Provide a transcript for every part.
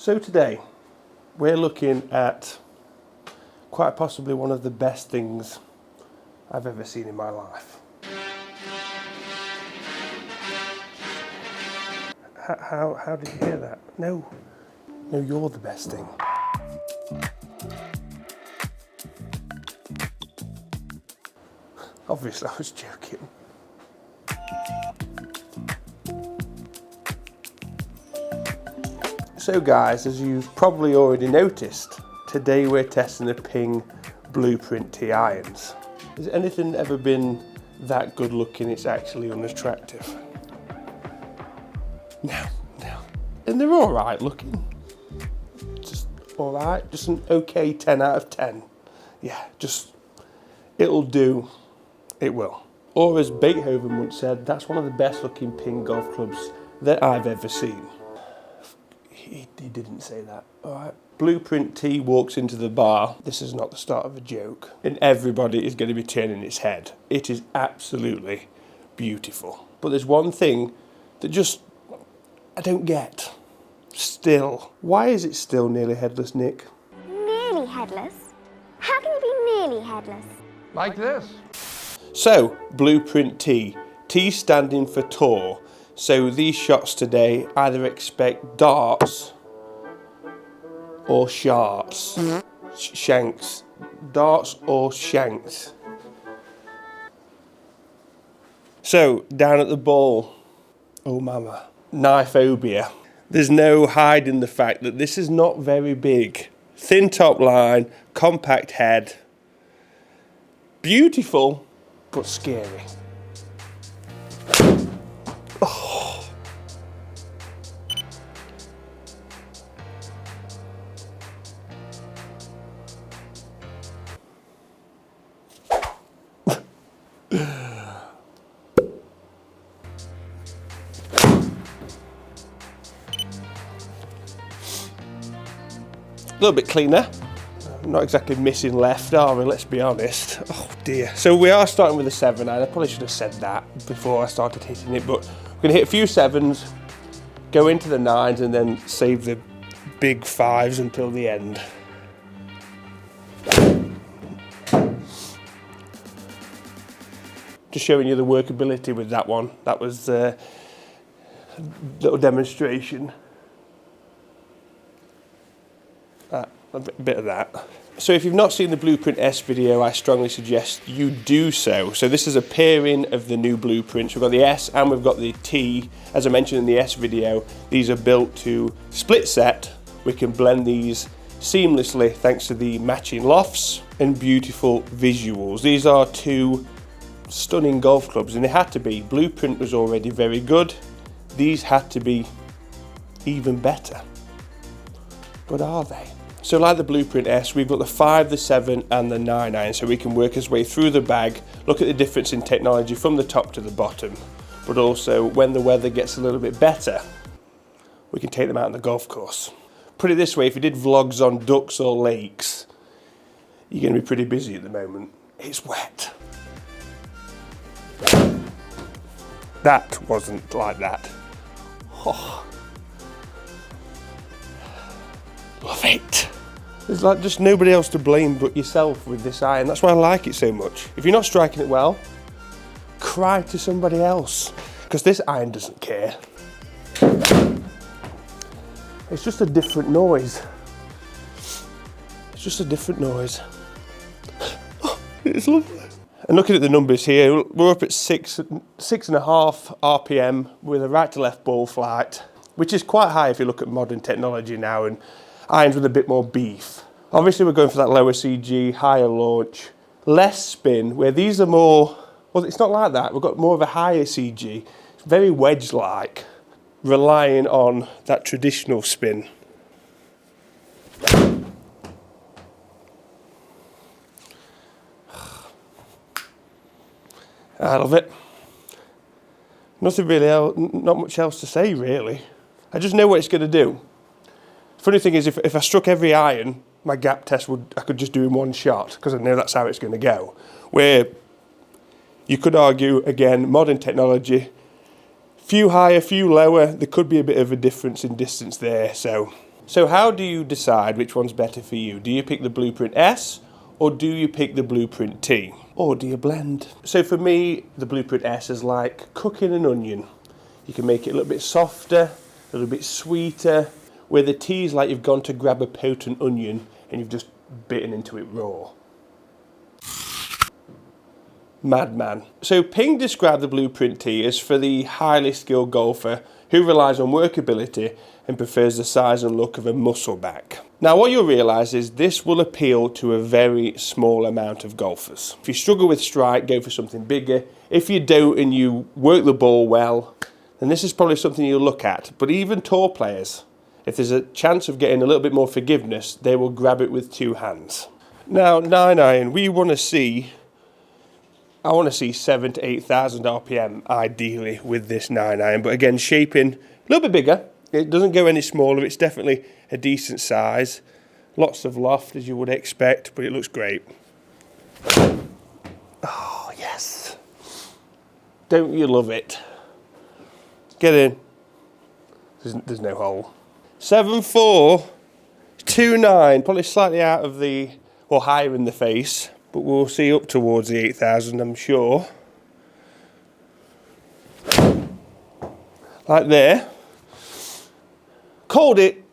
So today, we're looking at quite possibly one of the best things I've ever seen in my life. How did you hear that? No, you're the best thing. Obviously, I was joking. So guys, as you've probably already noticed, today we're testing the Ping Blueprint T irons. Has anything ever been that good looking it's actually unattractive? No. And they're alright looking. Just alright, just an okay 10 out of 10. Yeah, just, it'll do, it will. Or as Beethoven once said, that's one of the best looking Ping golf clubs that I've ever seen. He didn't say that, alright. Blueprint T walks into the bar. This is not the start of a joke. And everybody is going to be turning its head. It is absolutely beautiful. But there's one thing that just, I don't get. Still. Why is it still nearly headless, Nick? Nearly headless? How can you be nearly headless? Like this. So, Blueprint T. T standing for tour. So these shots today either expect darts or sharks. Shanks. Darts or shanks. So, down at the ball. Oh mama. Knifephobia. There's no hiding the fact that this is not very big. Thin top line, compact head. Beautiful, but scary. Oh. A little bit cleaner. Not exactly missing left, are we? Let's be honest. Oh dear. So we are starting with a 7 iron. I probably should have said that before I started hitting it, but we're going to hit a few 7s, go into the 9s, and then save the big 5s until the end. Just showing you the workability with that one. That was a little demonstration. A bit of that. So if you've not seen the Blueprint S video, I strongly suggest you do so. So this is a pairing of the new blueprints. We've got the S and we've got the T. As I mentioned in the S video, these are built to split set. We can blend these seamlessly thanks to the matching lofts and beautiful visuals. These are two stunning golf clubs, and they had to be. Blueprint was already very good. These had to be even better. But are they? So like the Blueprint S, we've got the 5, the 7 and the 9 iron, so we can work our way through the bag, look at the difference in technology from the top to the bottom, but also when the weather gets a little bit better, we can take them out on the golf course. Put it this way, if you did vlogs on ducks or lakes, you're going to be pretty busy at the moment. It's wet. That wasn't like that. Oh. Love it. There's like just nobody else to blame but yourself with this iron. That's why I like it so much. If you're not striking it well, cry to somebody else, because this iron doesn't care. It's just a different noise. It's just a different noise. Oh, it's lovely. And looking at the numbers here, we're up at 6.5 RPM with a right to left ball flight, which is quite high if you look at modern technology now, and irons with a bit more beef. Obviously we're going for that lower CG, higher launch, less spin, where these are more, well it's not like that, we've got more of a higher CG, it's very wedge-like, relying on that traditional spin. I love it. Nothing really else, not much else to say really. I just know what it's going to do. Funny thing is, if I struck every iron, my gap test I could just do in one shot, because I know that's how it's going to go. Where you could argue, again, modern technology, few higher, few lower, there could be a bit of a difference in distance there. So So how do you decide which one's better for you? Do you pick the Blueprint S or do you pick the Blueprint T? Or do you blend? So for me, the Blueprint S is like cooking an onion. You can make it a little bit softer, a little bit sweeter, where the T is like you've gone to grab a potent onion and you've just bitten into it raw. Madman. So Ping described the Blueprint T as for the highly skilled golfer who relies on workability and prefers the size and look of a muscle back. Now what you'll realise is this will appeal to a very small amount of golfers. If you struggle with strike, go for something bigger. If you don't and you work the ball well, then this is probably something you'll look at. But even tour players, if there's a chance of getting a little bit more forgiveness, they will grab it with two hands. Now 9-iron, I want to see 7,000 to 8,000 RPM ideally with this 9-iron, but again, shaping a little bit bigger. It doesn't go any smaller. It's definitely a decent size. Lots of loft as you would expect, but it looks great. Oh, yes. Don't you love it? Get in. There's no hole. 7.4, 2.9, probably slightly out of the, or higher in the face. But we'll see up towards the 8,000, I'm sure. Like there. Called it.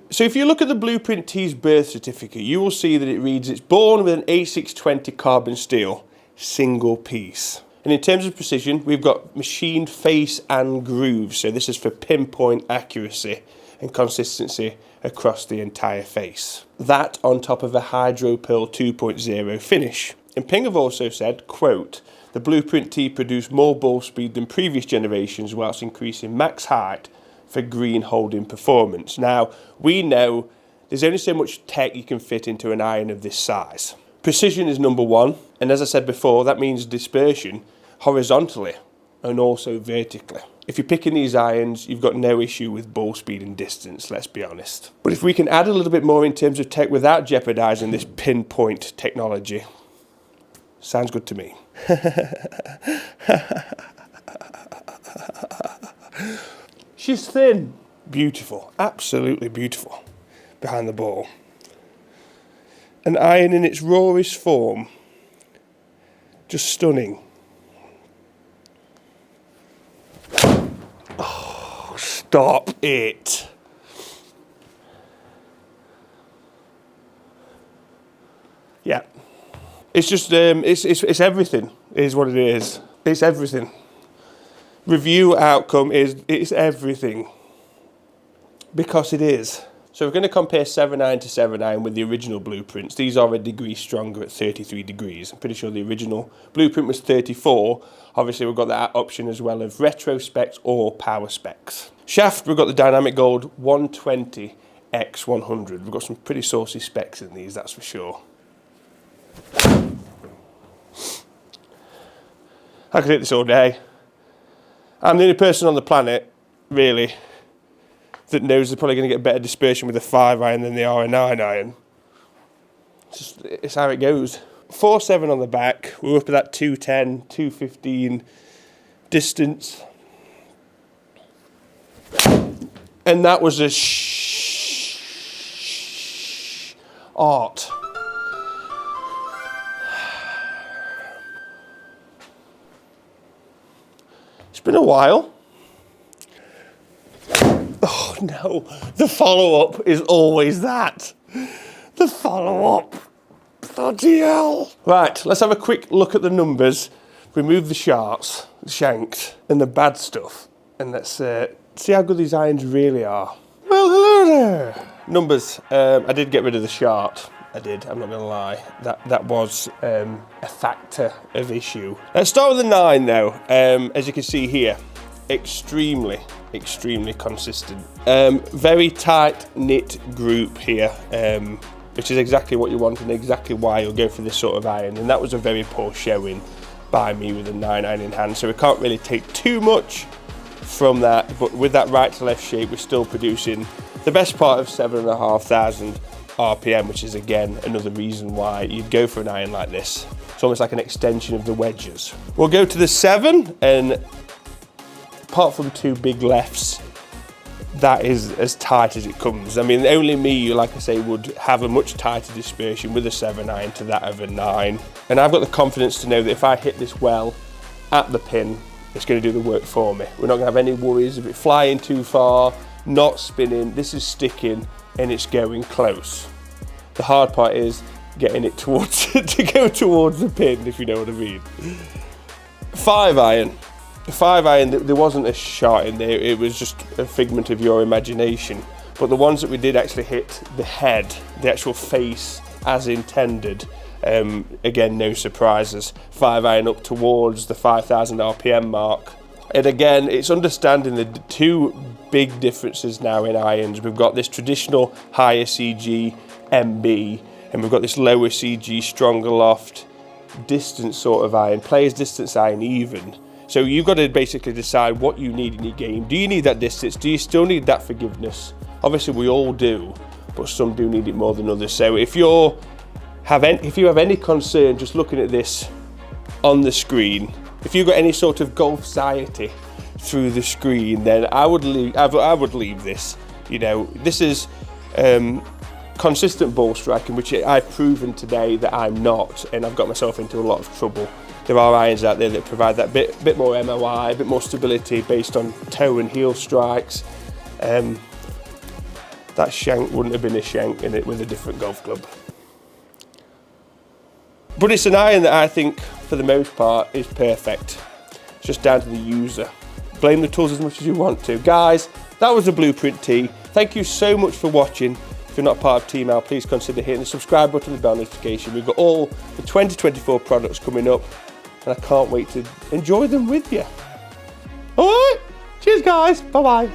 So if you look at the Blueprint T's birth certificate, you will see that it reads it's born with an A620 carbon steel, single piece. And in terms of precision, we've got machined face and grooves. So this is for pinpoint accuracy and consistency across the entire face. That on top of a Hydro Pearl 2.0 finish. And Ping have also said, quote, the Blueprint T produced more ball speed than previous generations whilst increasing max height for green holding performance. Now, we know there's only so much tech you can fit into an iron of this size. Precision is number one, and as I said before, that means dispersion horizontally and also vertically. If you're picking these irons, you've got no issue with ball speed and distance, let's be honest. But if we can add a little bit more in terms of tech without jeopardising this pinpoint technology, sounds good to me. She's thin. Beautiful, absolutely beautiful behind the ball. An iron in its rawest form, just stunning. Stop it. Yeah. It's just, it's everything is what it is. It's everything. Review outcome is, it's everything. Because it is. So we're going to compare 7.9 to 7.9 with the original blueprints. These are a degree stronger at 33 degrees. I'm pretty sure the original blueprint was 34. Obviously we've got that option as well of retro specs or power specs. Shaft, we've got the Dynamic Gold 120 x 100. We've got some pretty saucy specs in these, that's for sure. I could hit this all day. I'm the only person on the planet, really, that knows they're probably going to get better dispersion with a 5-iron than they are a 9-iron. It's how it goes. 4.7 on the back. We're up at that 210, 215 distance. And that was a art. It's been a while. Oh no, the follow-up is always that. The follow-up. Bloody hell. Right, let's have a quick look at the numbers. Remove the sharks, the shanks, and the bad stuff. And let's see how good these irons really are. Well, hello there. Numbers, I did get rid of the shart. I did, I'm not going to lie. That was a factor of issue. Let's start with the 9 though. As you can see here, extremely consistent. Very tight knit group here, which is exactly what you want and exactly why you'll go for this sort of iron. And that was a very poor showing by me with a 9-iron in hand, so we can't really take too much from that. But with that right to left shape, we're still producing the best part of 7,500 RPM, which is again another reason why you'd go for an iron like this. It's almost like an extension of the wedges. We'll go to the 7, and apart from 2 big lefts, that is as tight as it comes. I mean, only me, like I say, would have a much tighter dispersion with a 7 iron to that of a 9. And I've got the confidence to know that if I hit this well at the pin, it's going to do the work for me. We're not going to have any worries of it flying too far, not spinning. This is sticking and it's going close. The hard part is getting it towards to go towards the pin, if you know what I mean. 5 iron. 5 iron, there wasn't a shot in there, it was just a figment of your imagination. But the ones that we did actually hit the head, the actual face as intended, again, no surprises. 5 iron up towards the 5,000 RPM mark. And again, it's understanding the two big differences now in irons. We've got this traditional higher CG MB, and we've got this lower CG stronger loft distance sort of iron, player's distance iron even. So you've got to basically decide what you need in your game. Do you need that distance? Do you still need that forgiveness? Obviously we all do, but some do need it more than others. So if you have any concern just looking at this on the screen, if you've got any sort of golf anxiety through the screen, then I would leave this. You know, this is consistent ball striking, which I've proven today that I'm not, and I've got myself into a lot of trouble. There are irons out there that provide that bit more MOI, a bit more stability based on toe and heel strikes. That shank wouldn't have been a shank in it with a different golf club. But it's an iron that I think, for the most part, is perfect. It's just down to the user. Blame the tools as much as you want to. Guys, that was the Blueprint Tee. Thank you so much for watching. If you're not part of Team L, please consider hitting the subscribe button and the bell notification. We've got all the 2024 products coming up, and I can't wait to enjoy them with you. All right, cheers guys, bye-bye.